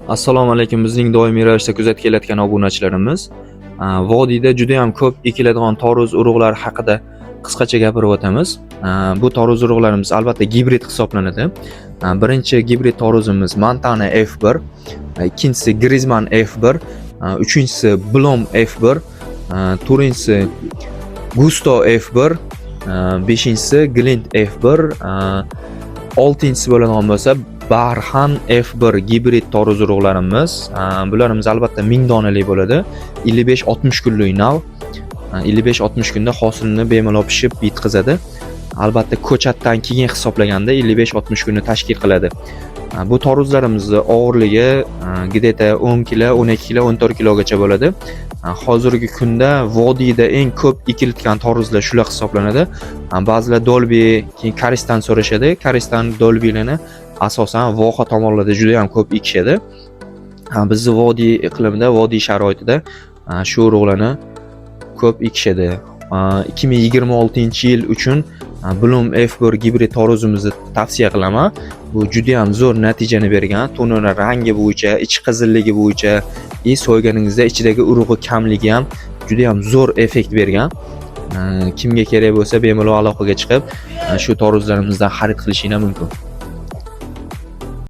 Assalomu alaykum, bizning doimiy ravishda kuzatib kelayotgan obunachilarimiz. Vodiyda juda ham ko'p ekiladigan toruz urug'lari haqida qisqacha gapirib o'tamiz. Bu toruz urug'larimiz albatta gibrid hisoblanadi. Birinchi gibrid toruzimiz Montana F1, ikkinchisi Griezmann F1, uchinchisi Blom F1, to'rtinchisi Gusto F1, beshinchisi Glint F1, oltinchisi bo'ladigan bo'lsa Barhan F1 gibrid toruz urug'larimiz. Bularimiz albatta 1000 donalik bo'ladi. 55-60 kunlik nav. 55-60 kunda hosilni bemalol pishib yetkazadi. Albatta ko'chatdan keyin hisoblaganda 55-60 kunni tashkil qiladi. Bu toruzlarimizni og'irligi gideta 10 kg, 12 kg, 14 kilogacha bo'ladi. Hozirgi kunda vodiyda eng ko'p ekilayotgan toruzlar shular hisoblanadi. Ba'zilar Dolby, keyin Karistan so'rashadi. Karistan Dolbylarni asosan voha tomonlarda juda ham ko'p ekishadi. Bizni vodiy iqlimida, vodiy sharoitida shu urug'larni ko'p ekishadi. 2026-yil uchun Blom F1 gibrid toruzimizni tavsiya qilaman. Bu juda ham zo'r natijani bergan. To'nini rangi bo'yicha, ichi qizilligi bo'yicha, so'yganingizda ichidagi urug'i kamligi ham juda ham zo'r effekt bergan. Kimga kerak bo'lsa bemalol aloqaga chiqib shu toruzlarimizdan xarid qilishingiz mumkin.